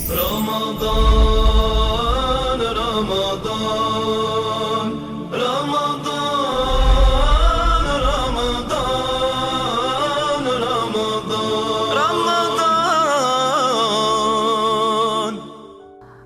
رمضان رمضان رمضان رمضان رمضان رمضان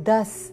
10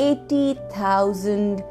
80,000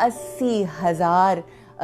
80,000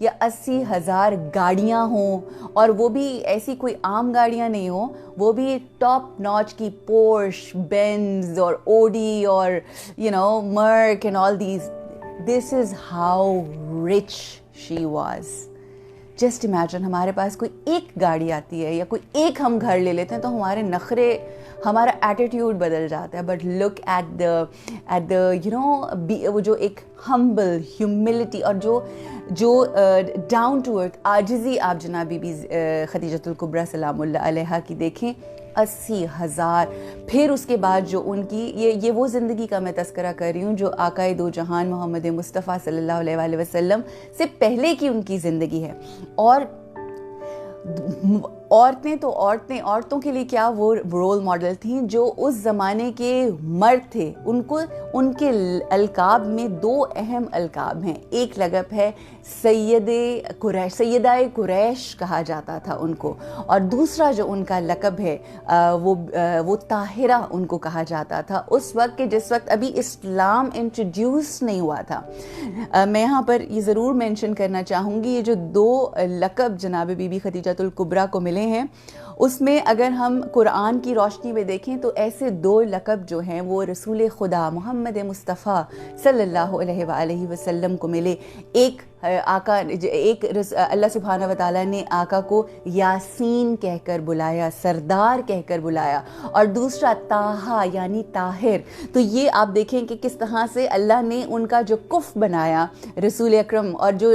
یا 80,000 گاڑیاں ہوں, اور وہ بھی ایسی کوئی عام گاڑیاں نہیں ہوں, وہ بھی ٹاپ ناچ کی پورش, بینز اور اوڈی اور Merc and all these. This is how rich she was. Just imagine ہمارے پاس کوئی ایک گاڑی آتی ہے یا کوئی ایک ہم گھر لے لیتے ہیں تو ہمارے نخرے, ہمارا ایٹیٹیوڈ بدل جاتا ہے. بٹ لک ایٹ دا وہ جو ایک ہمبل ہیوملٹی اور جو ڈاؤن ٹو ارتھ عاجزی آپ جناب بی بی خدیجۃ الکبریٰ سلام اللہ علیہا کی دیکھیں. 80,000. پھر اس کے بعد جو ان کی یہ وہ زندگی کا میں تذکرہ کر رہی ہوں جو آقائے دو جہان محمد مصطفیٰ صلی اللہ علیہ وآلہ وسلم سے پہلے کی ان کی زندگی ہے. اور عورتوں کے لیے کیا وہ رول ماڈل تھیں جو اس زمانے کے مرد تھے. ان کے القاب میں 2 اہم القاب ہیں. ایک لقب ہے سیدہ قریش کہا جاتا تھا ان کو, اور دوسرا جو ان کا لقب ہے وہ طاہرہ ان کو کہا جاتا تھا اس وقت کہ جس وقت ابھی اسلام انٹروڈیوس نہیں ہوا تھا. میں یہاں پر یہ ضرور مینشن کرنا چاہوں گی, یہ جو 2 لقب جناب بی بی خدیجۃ الکبریٰ کو ملے ہیں اس میں اگر ہم قرآن کی روشنی میں دیکھیں تو ایسے 2 لقب جو ہیں وہ رسول خدا محمد مصطفیٰ صلی اللہ علیہ وآلہ وسلم کو ملے. ایک اللہ سبحانہ و تعالیٰ نے آقا کو یاسین کہہ کر بلایا, سردار کہہ کر بلایا, اور دوسرا طٰہٰ یعنی طاہر. تو یہ آپ دیکھیں کہ کس طرح سے اللہ نے ان کا جو کف بنایا رسول اکرم, اور جو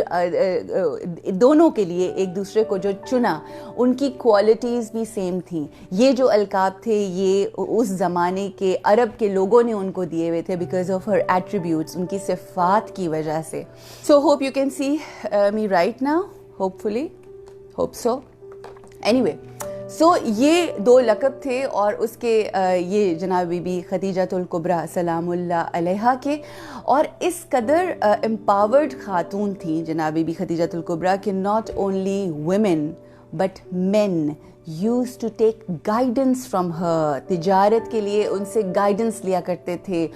دونوں کے لیے ایک دوسرے کو جو چنا, ان کی کوالٹیز بھی سیم تھیں. یہ جو القاب تھے یہ اس زمانے کے عرب کے لوگوں نے ان کو دیے ہوئے تھے بیکاز آف ہر ایٹریبیوٹس, ان کی صفات کی وجہ سے. So hope you can see me right now, hopefully, hope so. Anyway, so یہ 2 لقب تھے, اور اس کے یہ جناب بی بی خدیجۃ الکبریٰ سلام اللہ علیہا کے, اور اس قدر امپاورڈ خاتون تھیں جناب بی بی خدیجۃ الکبریٰ کہ not only women but men used to take guidance from her. تجارت کے لیے ان سے گائیڈنس لیا کرتے تھے.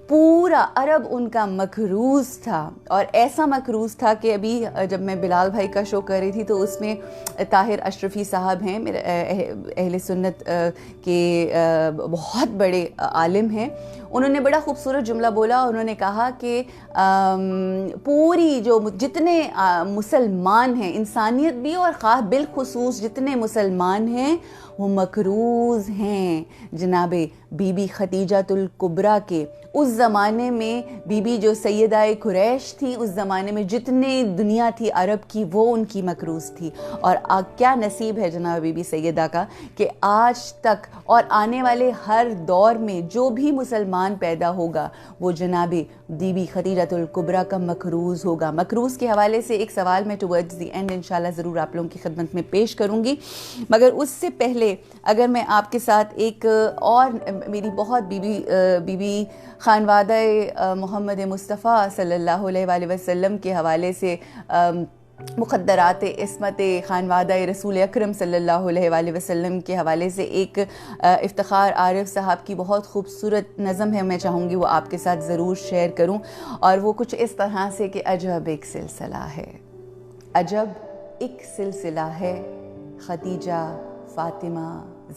پورا عرب ان کا مکروز تھا, اور ایسا مکروز تھا کہ ابھی جب میں بلال بھائی کا شو کر رہی تھی تو اس میں طاہر اشرفی صاحب ہیں, میرے اہل سنت کے بہت بڑے عالم ہیں, انہوں نے بڑا خوبصورت جملہ بولا. انہوں نے کہا کہ پوری جو جتنے مسلمان ہیں, انسانیت بھی اور خاص بالخصوص جتنے مسلمان ہیں, وہ مکروز ہیں جناب بی بی خدیجۃ الکبریٰ کے. اس زمانے میں بی بی جو سیدہ قریش تھی, اس زمانے میں جتنے دنیا تھی عرب کی, وہ ان کی مکروز تھی. اور کیا نصیب ہے جناب بی بی سیدہ کا کہ آج تک اور آنے والے ہر دور میں جو بھی مسلمان پیدا ہوگا وہ جناب بی بی خدیجۃ الکبریٰ کا مکروز ہوگا. مکروز کے حوالے سے ایک سوال میں ٹورڈز دی اینڈ انشاءاللہ ضرور آپ لوگوں کی خدمت میں پیش کروں گی, مگر اس سے پہلے اگر میں آپ کے ساتھ ایک اور میری بہت بی بی خانوادہ محمد مصطفیٰ صلی اللہ علیہ وآلہ وسلم کے حوالے سے مقدرات عصمت خانوادہ رسول اکرم صلی اللہ علیہ وآلہ وسلم کے حوالے سے ایک افتخار عارف صاحب کی بہت خوبصورت نظم ہے, میں چاہوں گی وہ آپ کے ساتھ ضرور شیئر کروں. اور وہ کچھ اس طرح سے کہ عجب ایک سلسلہ ہے, عجب ایک سلسلہ ہے خدیجہ فاطمہ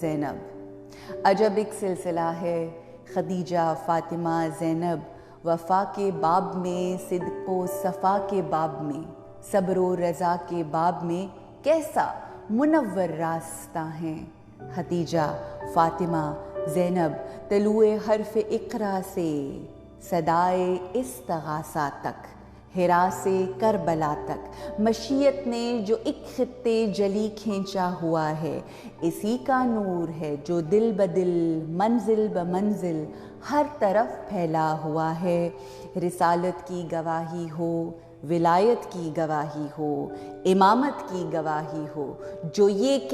زینب. عجب ایک سلسلہ ہے خدیجہ فاطمہ زینب, وفا کے باب میں, صدق و صفا کے باب میں, صبر و رضا کے باب میں کیسا منور راستہ ہیں. خدیجہ فاطمہ زینب طلوع حرف اقرا سے صدائے استغاثہ تک, ہرا سے کربلا تک مشیت نے جو ایک خطے جلی کھینچا ہوا ہے, اسی کا نور ہے جو دل بدل منزل بمنزل ہر طرف پھیلا ہوا ہے. رسالت کی گواہی ہو, ولایت کی گواہی ہو, امامت کی گواہی ہو, جو یہ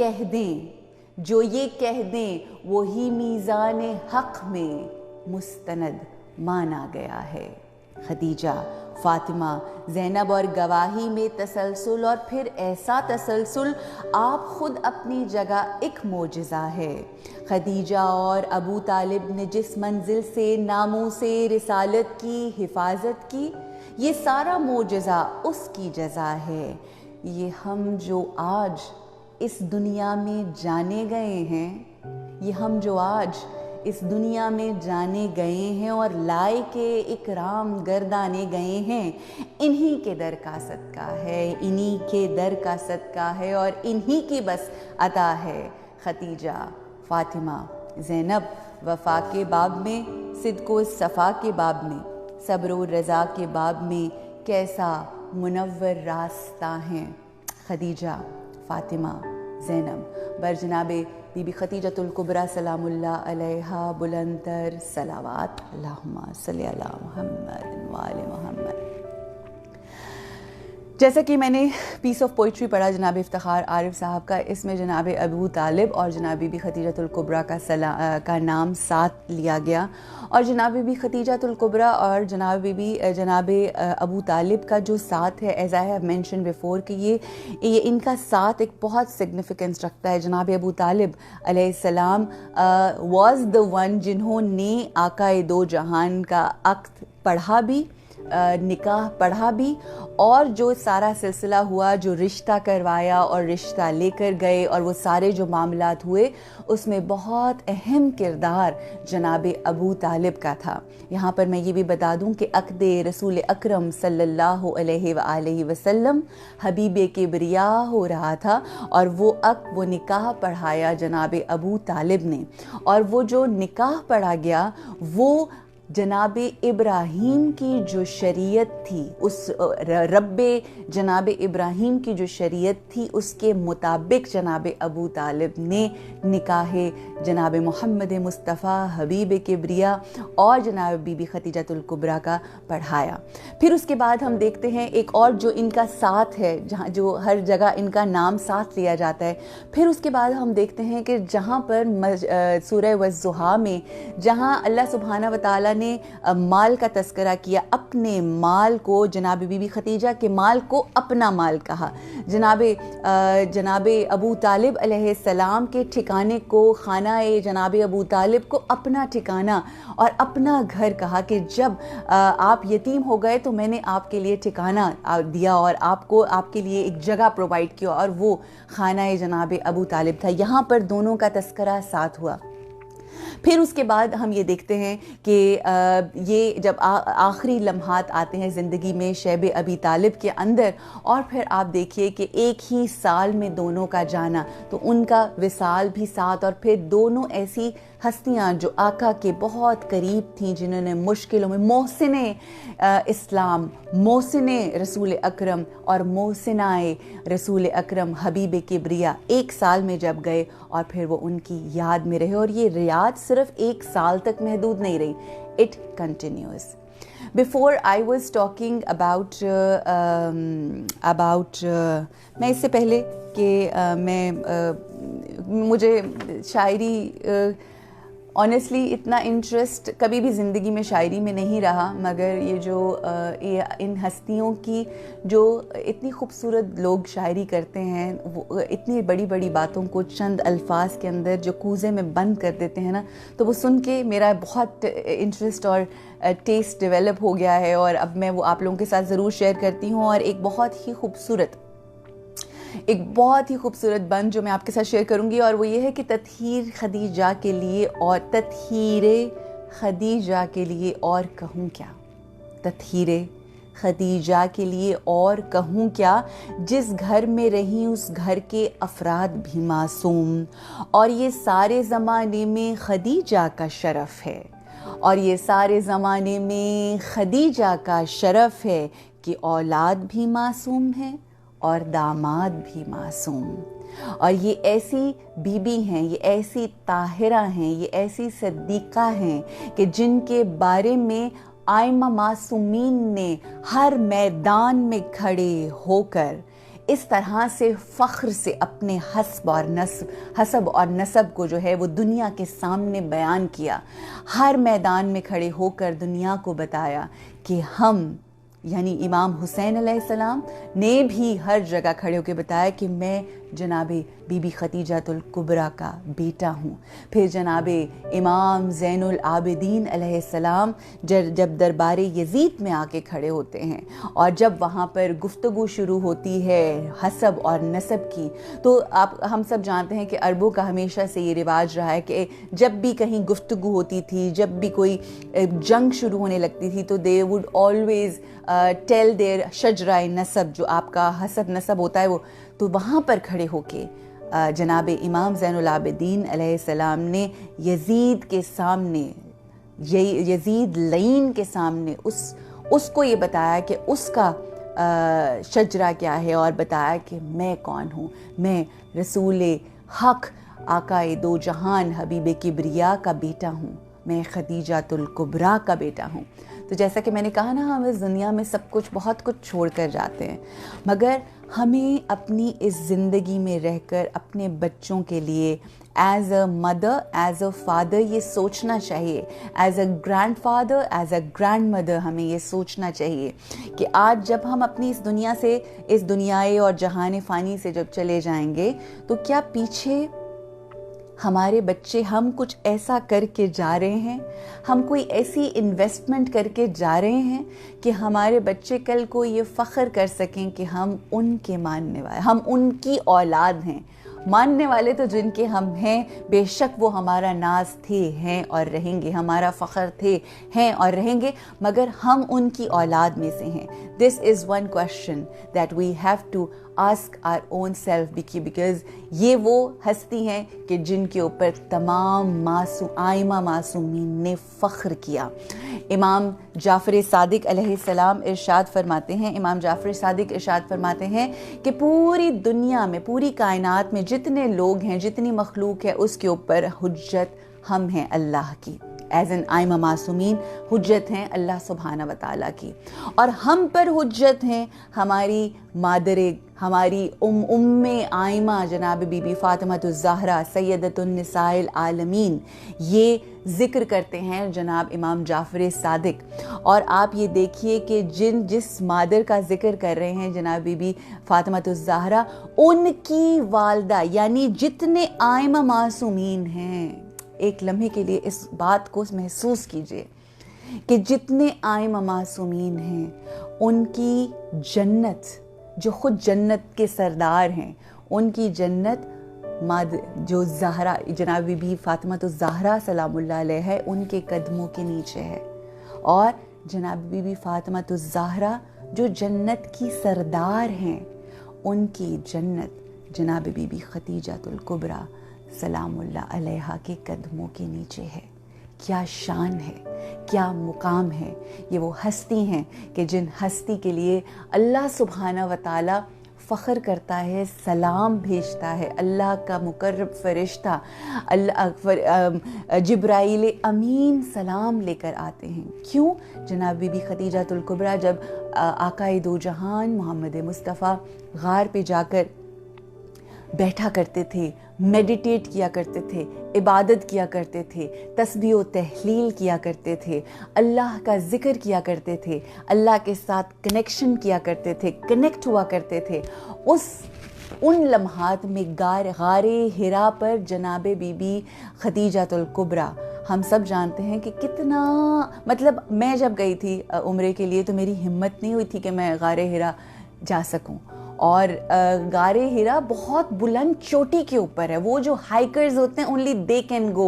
کہہ دیں وہی میزان حق میں مستند مانا گیا ہے. خدیجہ، فاطمہ، زینب اور گواہی میں تسلسل، اور پھر ایسا تسلسل آپ خود اپنی جگہ ایک معجزہ ہے۔ خدیجہ اور ابو طالب نے جس منزل سے ناموس رسالت کی حفاظت کی، یہ سارا معجزہ اس کی جزا ہے۔ یہ ہم جو آج اس دنیا میں جانے گئے ہیں، یہ ہم جو آج اس دنیا میں جانے گئے ہیں اور لائق اکرام گردانے گئے ہیں، انہی کے در کا صدقہ ہے، انہی کے در کا صدقہ ہے، اور انہی کی بس عطا ہے۔ خدیجہ، فاطمہ، زینب وفا کے باب میں، صدق و صفا کے باب میں، صبر و رضا کے باب میں کیسا منور راستہ ہیں۔ خدیجہ، فاطمہ، زینب بر جناب بی بی خدیجۃ الکبریٰ سلام اللہ علیہا بلندر صلوات، اللہم صلی علی محمد وآل محمد۔ جیسا کہ میں نے پیس آف پوئٹری پڑھا جناب افتخار عارف صاحب کا، اس میں جناب ابو طالب اور جناب بی بی خدیجۃ الکبریٰ کا نام ساتھ لیا گیا، اور جناب بی بی خدیجۃ الکبریٰ اور جناب ابو طالب کا جو ساتھ ہے، as I have mention before, کہ یہ ان کا ساتھ ایک بہت سگنیفیکنس رکھتا ہے۔ جناب ابو طالب علیہ السلام واز دا ون جنہوں نے آقا دو جہان کا عقد پڑھا بھی، نکاح پڑھا بھی، اور جو سارا سلسلہ ہوا، جو رشتہ کروایا اور رشتہ لے کر گئے، اور وہ سارے جو معاملات ہوئے، اس میں بہت اہم کردار جناب ابو طالب کا تھا۔ یہاں پر میں یہ بھی بتا دوں کہ عقد رسول اکرم صلی اللہ علیہ وآلہ وسلم حبیب کبریاء ہو رہا تھا، اور وہ عقد، وہ نکاح پڑھایا جناب ابو طالب نے، اور وہ جو نکاح پڑھا گیا وہ جناب ابراہیم کی جو شریعت تھی، اس رب جناب ابراہیم کی جو شریعت تھی، اس کے مطابق جناب ابو طالب نے نکاح جناب محمد مصطفیٰ حبیب کبریاء اور جناب بی بی خدیجۃ الکبریٰ کا پڑھایا۔ پھر اس کے بعد ہم دیکھتے ہیں ایک اور جو ان کا ساتھ ہے، جہاں جو ہر جگہ ان کا نام ساتھ لیا جاتا ہے۔ پھر اس کے بعد ہم دیکھتے ہیں کہ جہاں پر سورہ والضحیٰ میں جہاں اللہ سبحانہ و تعالیٰ نے مال کا تذکرہ کیا، اپنے مال کو، جناب بی بی خدیجہ کے مال کو اپنا مال کہا، جناب ابو طالب علیہ السلام کے ٹھکانے کو، خانہ جناب ابو طالب کو اپنا ٹھکانہ اور اپنا گھر کہا، کہ جب آپ یتیم ہو گئے تو میں نے آپ کے لیے ٹھکانہ دیا اور آپ کے لیے ایک جگہ پرووائڈ کیا، اور وہ خانہ جناب ابو طالب تھا۔ یہاں پر دونوں کا تذکرہ ساتھ ہوا۔ پھر اس کے بعد ہم یہ دیکھتے ہیں کہ یہ جب آخری لمحات آتے ہیں زندگی میں شیب ابی طالب کے اندر، اور پھر آپ دیکھیے کہ ایک ہی سال میں دونوں کا جانا، تو ان کا وصال بھی ساتھ، اور پھر دونوں ایسی ہستیاں جو آقا کے بہت قریب تھیں، جنہوں نے مشکلوں میں، محسن اسلام، محسن رسول اکرم اور محسنہ رسول اکرم حبیب کبریاء، ایک سال میں جب گئے، اور پھر وہ ان کی یاد میں رہے، اور یہ یاد صرف ایک سال تک محدود نہیں رہی، it continues. Before I was talking about میں اس سے پہلے کہ مجھے شاعری آنیسٹلی اتنا انٹرسٹ کبھی بھی زندگی میں شاعری میں نہیں رہا، مگر یہ جو ان ہستیوں کی جو اتنی خوبصورت لوگ شاعری کرتے ہیں، وہ اتنی بڑی بڑی باتوں کو چند الفاظ کے اندر جو کوزے میں بند کر دیتے ہیں نا، تو وہ سن کے میرا بہت انٹرسٹ اور ٹیسٹ ڈیولپ ہو گیا ہے، اور اب میں وہ آپ لوگوں کے ساتھ ضرور شیئر کرتی ہوں۔ اور ایک بہت ہی خوبصورت بند جو میں آپ کے ساتھ شیئر کروں گی، اور وہ یہ ہے کہ تطہیر خدیجہ کے لیے اور کہوں کیا، تطہیر خدیجہ کے لیے اور کہوں کیا، جس گھر میں رہیں اس گھر کے افراد بھی معصوم، اور یہ سارے زمانے میں خدیجہ کا شرف ہے، اور یہ سارے زمانے میں خدیجہ کا شرف ہے کہ اولاد بھی معصوم ہے اور داماد بھی معصوم، اور یہ ایسی بیوی ہیں، یہ ایسی طاہرہ ہیں، یہ ایسی صدیقہ ہیں کہ جن کے بارے میں آئمہ معصومین نے ہر میدان میں کھڑے ہو کر اس طرح سے فخر سے اپنے حسب اور نسب کو جو ہے وہ دنیا کے سامنے بیان کیا، ہر میدان میں کھڑے ہو کر دنیا کو بتایا کہ ہم یعنی امام حسین علیہ السلام نے بھی ہر جگہ کھڑے ہو کے بتایا کہ میں جناب بی بی خدیجۃ الکبریٰ کا بیٹا ہوں. پھر جناب امام زین العابدین علیہ السلام جب دربار یزید میں آ کے کھڑے ہوتے ہیں اور جب وہاں پر گفتگو شروع ہوتی ہے حسب اور نسب کی، تو ہم سب جانتے ہیں کہ عربوں کا ہمیشہ سے یہ رواج رہا ہے کہ جب بھی کہیں گفتگو ہوتی تھی، جب بھی کوئی جنگ شروع ہونے لگتی تھی، تو دے وڈ آلویز ٹیل دیر شجرہ نسب، جو آپ کا حسب نسب ہوتا ہے وہ، تو وہاں پر کھڑے ہو کے جناب امام زین العابدین علیہ السلام نے یزید کے سامنے، یزید لعین کے سامنے اس کو یہ بتایا کہ اس کا شجرہ کیا ہے، اور بتایا کہ میں کون ہوں. میں رسول حق آقائے دو جہان حبیب کبریا کا بیٹا ہوں، میں خدیجۃ الکبریٰ کا بیٹا ہوں. تو جیسا کہ میں نے کہا نا، ہم اس دنیا میں سب کچھ بہت کچھ چھوڑ کر جاتے ہیں، مگر ہمیں اپنی اس زندگی میں رہ کر اپنے بچوں کے لیے as a mother, as a father یہ سوچنا چاہیے، as a grand father, as a grand mother ہمیں یہ سوچنا چاہیے کہ آج جب ہم اپنی اس دنیا سے، اس دنیائے اور جہان فانی سے جب چلے جائیں گے، تو کیا پیچھے ہمارے بچے ہم کچھ ایسا کر کے جا رہے ہیں، ہم کوئی ایسی انویسٹمنٹ کر کے جا رہے ہیں کہ ہمارے بچے کل کو یہ فخر کر سکیں کہ ہم ان کے ماننے والے، ہم ان کی اولاد ہیں. ماننے والے تو جن کے ہم ہیں، بے شک وہ ہمارا ناز تھے، ہیں اور رہیں گے، ہمارا فخر تھے، ہیں اور رہیں گے، مگر ہم ان کی اولاد میں سے ہیں. This is one question that we have to ask our own self, because یہ وہ ہستی ہیں کہ جن کے اوپر تمام آئمہ معصومین نے فخر کیا. امام جعفر صادق علیہ السلام ارشاد فرماتے ہیں، امام جعفر صادق ارشاد فرماتے ہیں کہ پوری دنیا میں، پوری کائنات میں جتنے لوگ ہیں، جتنی مخلوق ہے، اس کے اوپر حجت ہم ہیں اللہ کی. ایز این آئمہ معصومین حجت ہیں اللہ سبحانہ و تعالیٰ کی، اور ہم پر حجت ہیں ہماری مادر، ہماری ام آئمہ جناب بی بی فاطمہ الزہرا سیدۃ النساء العالمین. یہ ذکر کرتے ہیں جناب امام جعفر صادق. اور آپ یہ دیکھیے کہ جس مادر کا ذکر کر رہے ہیں جناب بی بی فاطمہ الزہرا، ان کی والدہ یعنی جتنے آئمہ معصومین ہیں، ایک لمحے کے لیے اس بات کو محسوس کیجئے کہ جتنے آئمہ معصومین ہیں، ان کی جنت، جو خود جنت کے سردار ہیں، ان کی جنت جو زہرا جناب بی بی فاطمہ الزہرا سلام اللہ علیہ ہے، ان کے قدموں کے نیچے ہے. اور جناب بی بی فاطمہ الزہرا جو جنت کی سردار ہیں، ان کی جنت جناب بی بی خدیجۃ الکبریٰ سلام اللہ علیہا کے قدموں کے نیچے ہے. کیا شان ہے، کیا مقام ہے. یہ وہ ہستی ہیں کہ جن ہستی کے لیے اللہ سبحانہ و تعالی فخر کرتا ہے، سلام بھیجتا ہے. اللہ کا مقرب فرشتہ جبرائیل امین سلام لے کر آتے ہیں. کیوں؟ جناب بی بی خدیجۃ الکبریٰ جب آقائے دو جہان محمد مصطفیٰ غار پہ جا کر بیٹھا کرتے تھے، میڈیٹیٹ کیا کرتے تھے، عبادت کیا کرتے تھے، تسبیح و تحلیل کیا کرتے تھے، اللہ کا ذکر کیا کرتے تھے، اللہ کے ساتھ کنیکشن کیا کرتے تھے، کنیکٹ ہوا کرتے تھے. ان لمحات میں غار حرا پر جناب بی بی خدیجۃ الکبریٰ، ہم سب جانتے ہیں کہ کتنا، مطلب میں جب گئی تھی عمرے کے لیے تو میری ہمت نہیں ہوئی تھی کہ میں غار حرا جا سکوں. اور غار حرا بہت بلند چوٹی کے اوپر ہے. وہ جو ہائیکرز ہوتے ہیں only they can go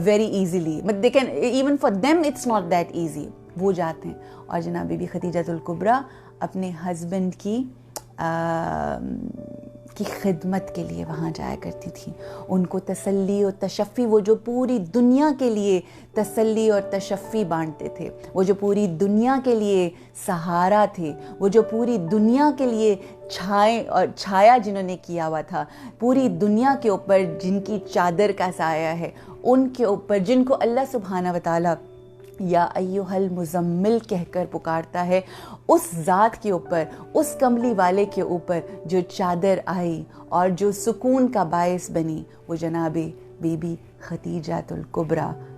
very easily, but they can, even for them it's not that easy. وہ جاتے ہیں اور جناب بی بی خدیجۃ الکبریٰ اپنے ہسبینڈ کی خدمت کے لیے وہاں جایا کرتی تھی. ان کو تسلی اور تشفی، وہ جو پوری دنیا کے لیے تسلی اور تشفی بانٹتے تھے، وہ جو پوری دنیا کے لیے سہارا تھے، وہ جو پوری دنیا کے لیے چھایا جنہوں نے کیا ہوا تھا، پوری دنیا کے اوپر جن کی چادر کا سایہ ہے، ان کے اوپر جن کو اللہ سبحانہ و تعالیٰ یا ایھا المزمل کہہ کر پکارتا ہے، اس ذات کے اوپر، اس کملی والے کے اوپر جو چادر آئی اور جو سکون کا باعث بنی، وہ جناب be be خدیجۃ الکبریٰ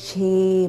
6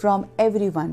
from everyone,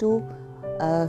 to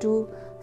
to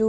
to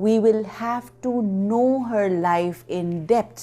We will have to know her life in depth,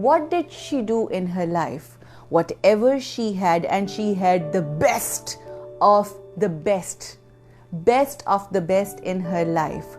what did she do in her life, whatever she had, and she had the best of the best in her life।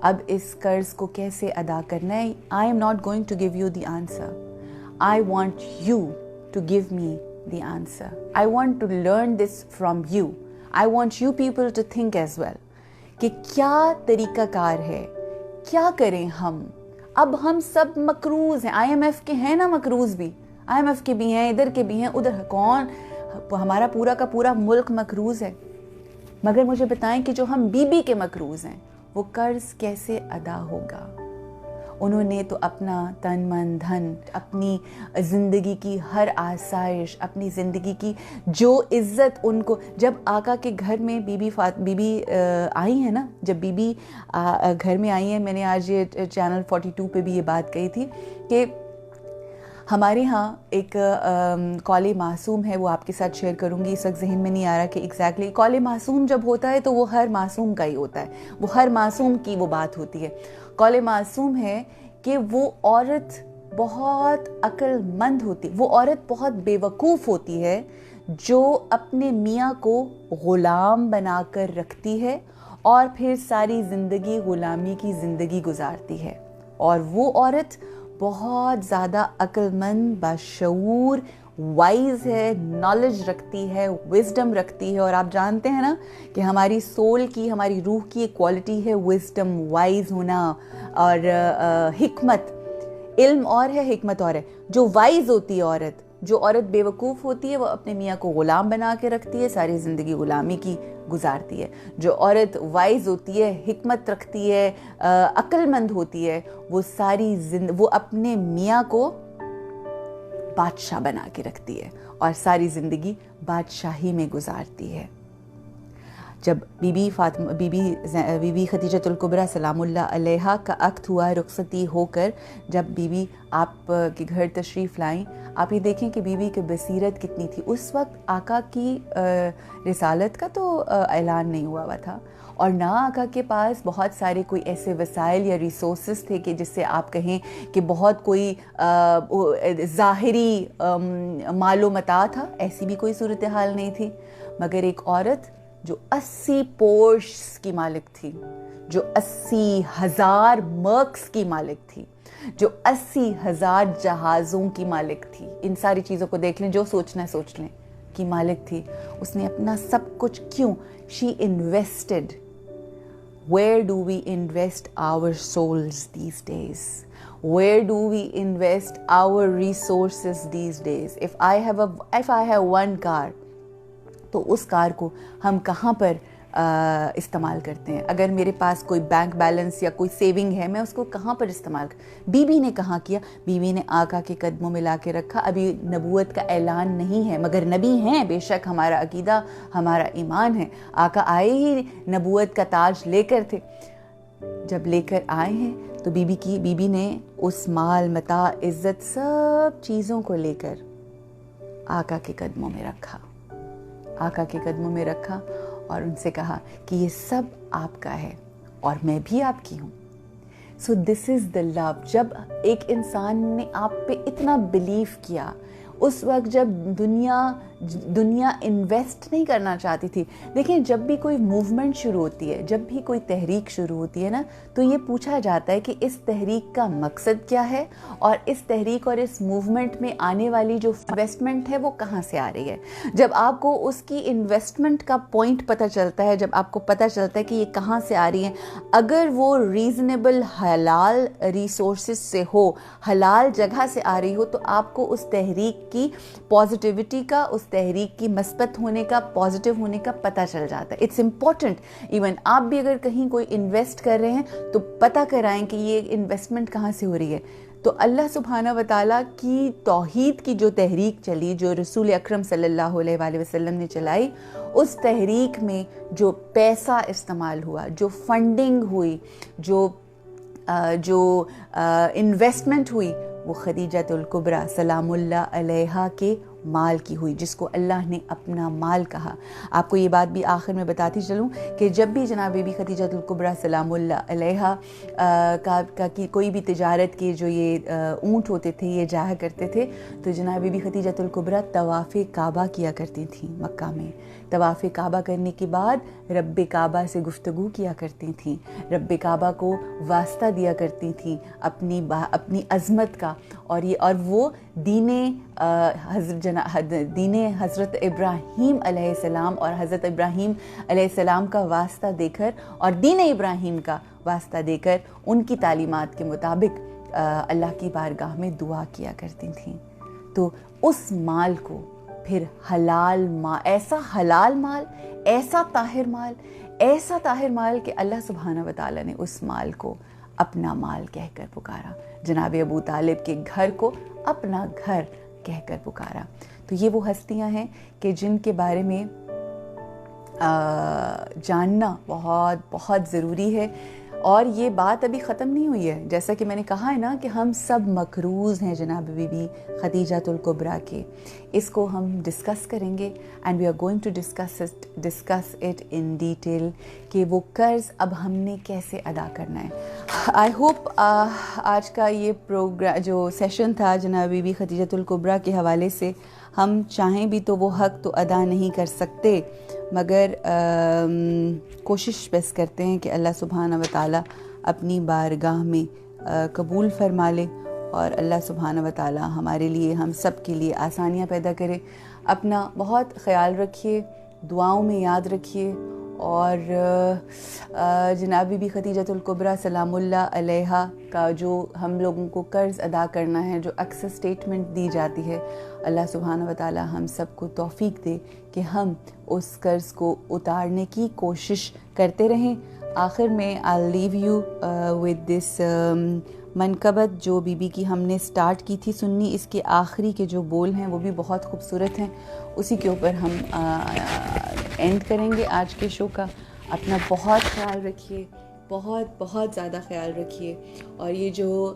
اب اس قرض کو کیسے ادا کرنا ہے, I am not going to give you the answer, I want you to give me the answer. I want to learn this from you. I want you people to think as well کہ کیا طریقہ کار ہے, کیا کریں ہم. اب ہم سب مقروض ہیں, آئی ایم ایف کے ہیں نا مقروض بھی, آئی ایم ایف کے بھی ہیں, ادھر کے بھی ہیں, ادھر کون, ہمارا پورا کا پورا ملک مقروض ہے. مگر مجھے بتائیں کہ جو ہم بی بی کے مقروض ہیں وہ قرض کیسے ادا ہوگا. انہوں نے تو اپنا تن من دھن, اپنی زندگی کی ہر آسائش, اپنی زندگی کی جو عزت ان کو, جب آقا کے گھر میں بی بی آئی ہیں نا, جب بی بی گھر میں آئی ہیں, میں نے آج یہ چینل 42 پہ بھی یہ بات کہی تھی کہ ہمارے ہاں ایک قول معصوم ہے, وہ آپ کے ساتھ شیئر کروں گی. اس وقت ذہن میں نہیں آ رہا کہ ایگزیکٹلی قول معصوم جب ہوتا ہے تو وہ ہر معصوم کا ہی ہوتا ہے, وہ ہر معصوم کی وہ بات ہوتی ہے. قول معصوم ہے کہ وہ عورت بہت عقل مند ہوتی, وہ عورت بہت بے وقوف ہوتی ہے جو اپنے میاں کو غلام بنا کر رکھتی ہے اور پھر ساری زندگی غلامی کی زندگی گزارتی ہے. اور وہ عورت بہت زیادہ عقل مند, باشعور, وائز ہے, نالج رکھتی ہے, وزڈم رکھتی ہے. اور آپ جانتے ہیں نا کہ ہماری سول کی, ہماری روح کی ایک کوالٹی ہے وزڈم, وائز ہونا اور حکمت. علم اور ہے, حکمت اور ہے. جو وائز ہوتی ہے عورت, جو عورت بے وقوف ہوتی ہے, وہ اپنے میاں کو غلام بنا کے رکھتی ہے, ساری زندگی غلامی کی گزارتی ہے. جو عورت وائز ہوتی ہے, حکمت رکھتی ہے, عقل مند ہوتی ہے, وہ وہ اپنے میاں کو بادشاہ بنا کے رکھتی ہے اور ساری زندگی بادشاہی میں گزارتی ہے. جب بی بی خدیجۃ الکبریٰ سلام اللہ علیہا کا عقد ہوا, رخصتی ہو کر جب بی بی آپ کے گھر تشریف لائیں, آپ یہ دیکھیں کہ بی بی کی بصیرت کتنی تھی. اس وقت آقا کی رسالت کا تو اعلان نہیں ہوا تھا, اور نہ آقا کے پاس بہت سارے کوئی ایسے وسائل یا ریسورسز تھے کہ جس سے آپ کہیں کہ بہت کوئی ظاہری مال و متاع تھا. ایسی بھی کوئی صورتحال نہیں تھی. مگر ایک عورت جو 80 پورشز کی مالک تھی, جو 80,000 مرکس کی مالک تھی, جو 80,000 جہازوں کی مالک تھی, ان ساری چیزوں کو دیکھ لیں, جو سوچنا ہے سوچ لیں, کی مالک تھی. اس نے اپنا سب کچھ کیوں, she invested. Where do we invest our souls these days? Where do we invest our resources these days? If I have one car, تو اس کار کو ہم کہاں پر استعمال کرتے ہیں؟ اگر میرے پاس کوئی بینک بیلنس یا کوئی سیونگ ہے, میں اس کو کہاں پر استعمال بی بی نے کہاں کیا؟ بی بی نے آقا کے قدموں میں لا کے رکھا. ابھی نبوت کا اعلان نہیں ہے, مگر نبی ہیں بے شک, ہمارا عقیدہ, ہمارا ایمان ہے. آقا آئے ہی نبوت کا تاج لے کر تھے. جب لے کر آئے ہیں تو بی بی نے اس مال, متاع, عزت, سب چیزوں کو لے کر آقا کے قدموں میں رکھا, آقا کے قدموں میں رکھا اور ان سے کہا کہ یہ سب آپ کا ہے اور میں بھی آپ کی ہوں. سو دس از دا لو. جب ایک انسان نے آپ پہ اتنا بلیف کیا, اس وقت جب دنیا انویسٹ نہیں کرنا چاہتی تھی. دیکھیں, جب بھی کوئی موومنٹ شروع ہوتی ہے, جب بھی کوئی تحریک شروع ہوتی ہے نا, تو یہ پوچھا جاتا ہے کہ اس تحریک کا مقصد کیا ہے, اور اس تحریک اور اس موومنٹ میں آنے والی جو انویسٹمنٹ ہے وہ کہاں سے آ رہی ہے. جب آپ کو اس کی انویسٹمنٹ کا پوائنٹ پتہ چلتا ہے, جب آپ کو پتہ چلتا ہے کہ یہ کہاں سے آ رہی ہے, اگر وہ ریزنیبل حلال ریسورسز سے ہو, حلال جگہ سے آ رہی ہو, تو آپ کو اس تحریک کی پازیٹیوٹی کا, اس تحریک کی مثبت ہونے کا, پازیٹیو ہونے کا پتہ چل جاتا ہے. It's important. ایون آپ بھی اگر کہیں کوئی انویسٹ کر رہے ہیں تو پتہ کرائیں کہ یہ انویسٹمنٹ کہاں سے ہو رہی ہے. تو اللہ سبحانہ و تعالیٰ کی توحید کی جو تحریک چلی, جو رسول اکرم صلی اللہ علیہ وآلہ وسلم نے چلائی, اس تحریک میں جو پیسہ استعمال ہوا, جو فنڈنگ ہوئی, جو انویسٹمنٹ ہوئی, وہ خدیجۃ الکبریٰ سلام اللہ علیہا کے مال کی ہوئی، جس کو اللہ نے اپنا مال کہا۔ آپ کو یہ بات بھی آخر میں بتاتی چلوں کہ جب بھی جناب بی بی خدیجہ الکبریٰ سلام اللہ علیہا کی کوئی بھی تجارت کے جو یہ اونٹ ہوتے تھے یہ جایا کرتے تھے، تو جناب بی بی خدیجہ الکبریٰ طواف کعبہ کیا کرتی تھیں مکہ میں۔ طواف کعبہ کرنے کے بعد رب کعبہ سے گفتگو کیا کرتی تھیں، رب کعبہ کو واسطہ دیا کرتی تھیں اپنی عظمت کا، اور وہ دین حضرت ابراہیم علیہ السلام اور حضرت ابراہیم علیہ السلام کا واسطہ دے کر اور دین ابراہیم کا واسطہ دے کر ان کی تعلیمات کے مطابق اللہ کی بارگاہ میں دعا کیا کرتی تھیں۔ تو اس مال کو پھر ایسا حلال مال، ایسا طاہر مال کہ اللہ سبحانہ و تعالیٰ نے اس مال کو اپنا مال کہہ کر پکارا، جناب ابو طالب کے گھر کو اپنا گھر کہہ کر پکارا۔ تو یہ وہ ہستیاں ہیں کہ جن کے بارے میں جاننا بہت بہت ضروری ہے، اور یہ بات ابھی ختم نہیں ہوئی ہے۔ جیسا کہ میں نے کہا ہے نا کہ ہم سب مقروض ہیں جناب بی بی خدیجہ الکبریٰ کے، اس کو ہم ڈسکس کریں گے، and we are going to discuss it in detail کہ وہ قرض اب ہم نے کیسے ادا کرنا ہے۔ آئی ہوپ آج کا یہ پروگرام جو سیشن تھا جناب بی بی خدیجہ الکبریٰ کے حوالے سے، ہم چاہیں بھی تو وہ حق تو ادا نہیں کر سکتے، مگر کوشش بس کرتے ہیں کہ اللہ سبحانہ و تعالیٰ اپنی بارگاہ میں قبول فرما لے، اور اللہ سبحانہ و تعالیٰ ہمارے لیے، ہم سب کے لیے آسانیاں پیدا کرے۔ اپنا بہت خیال رکھیے، دعاؤں میں یاد رکھیے، اور جناب بی بی خدیجہ الکبریٰ سلام اللہ علیہا کا جو ہم لوگوں کو قرض ادا کرنا ہے، جو اکثر اسٹیٹمنٹ دی جاتی ہے، اللہ سبحانہ و تعالیٰ ہم سب کو توفیق دے کہ ہم اس قرض کو اتارنے کی کوشش کرتے رہیں۔ آخر میں I'll leave you with this منقبت جو بی بی کی ہم نے سٹارٹ کی تھی سننی، اس کے آخری کے جو بول ہیں وہ بھی بہت خوبصورت ہیں، اسی کے اوپر ہم اینڈ کریں گے آج کے شو کا۔ اپنا بہت خیال رکھیے، بہت بہت زیادہ خیال رکھیے، اور یہ جو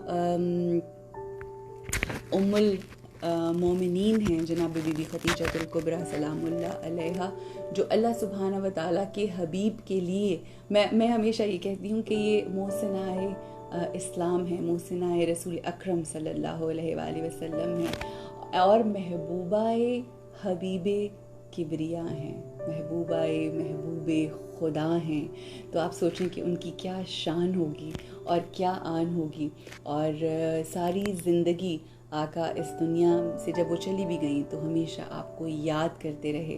ام المومنین ہیں جناب بی بی خدیجہ الکبریٰ سلام اللہ علیہا، جو اللہ سبحانہ و تعالیٰ کے حبیب کے لیے، میں ہمیشہ یہ کہتی ہوں کہ یہ محسنائے اسلام ہے، محسنائے رسول اکرم صلی اللہ علیہ وآلہ وسلم ہے، اور محبوبہ حبیب کبریا ہیں، محبوب خدا ہیں۔ تو آپ سوچیں کہ ان کی کیا شان ہوگی اور کیا آن ہوگی، اور ساری زندگی آقا اس دنیا سے جب وہ چلی بھی گئیں تو ہمیشہ آپ کو یاد کرتے رہے۔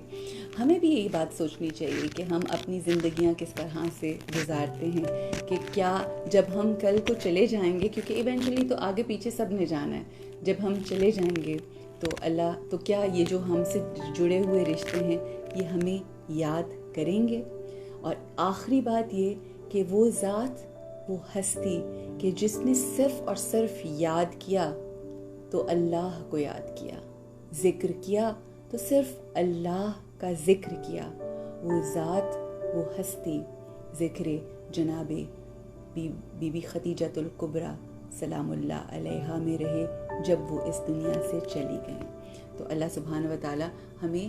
ہمیں بھی یہی بات سوچنی چاہیے کہ ہم اپنی زندگیاں کس طرح سے گزارتے ہیں، کہ کیا جب ہم کل کو چلے جائیں گے، کیونکہ ایونچولی تو آگے پیچھے سب نے جانا ہے، جب ہم چلے جائیں گے تو کیا یہ جو ہم سے جڑے ہوئے رشتے ہیں یہ ہمیں یاد کریں گے؟ اور آخری بات یہ کہ وہ ذات، وہ ہستی کہ جس نے صرف اور صرف یاد کیا تو اللہ کو یاد کیا، ذکر کیا تو صرف اللہ کا ذکر کیا، وہ ذات، وہ ہستی ذکر جناب بی بی خدیجہ الکبریٰ سلام اللہ علیہا میں رہے جب وہ اس دنیا سے چلی گئیں۔ تو اللہ سبحانہ و تعالیٰ ہمیں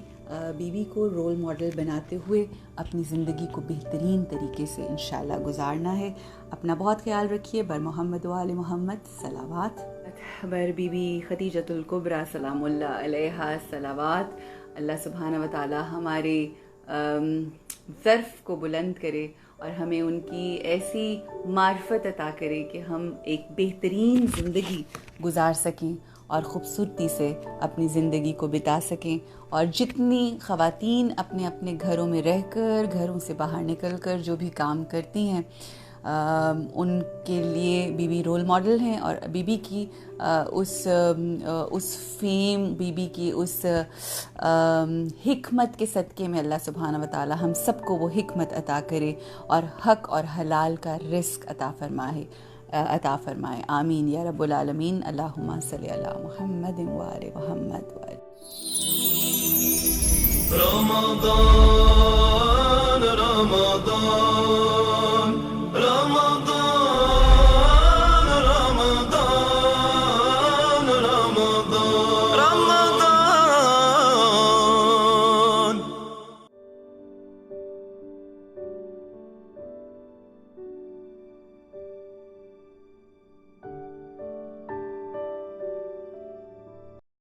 بی بی کو رول ماڈل بناتے ہوئے اپنی زندگی کو بہترین طریقے سے انشاءاللہ گزارنا ہے۔ اپنا بہت خیال رکھیے۔ بر محمد و آل محمد صلوات، بر بی بی خدیجہ الکبریٰ سلام اللہ علیہا صلوات۔ اللہ سبحانہ و تعالیٰ ہمارے ظرف کو بلند کرے اور ہمیں ان کی ایسی معرفت عطا کرے کہ ہم ایک بہترین زندگی گزار سکیں اور خوبصورتی سے اپنی زندگی کو بتا سکیں، اور جتنی خواتین اپنے اپنے گھروں میں رہ کر، گھروں سے باہر نکل کر جو بھی کام کرتی ہیں، ان کے لیے بی بی رول ماڈل ہیں، اور بی بی کی اس فیم، بی بی کی اس حکمت کے صدقے میں اللہ سبحانہ و تعالی ہم سب کو وہ حکمت عطا کرے اور حق اور حلال کا رزق عطا فرمائے۔ آمین یا رب العالمین۔ اللہم صلی علی محمد و آل محمد۔ رمضان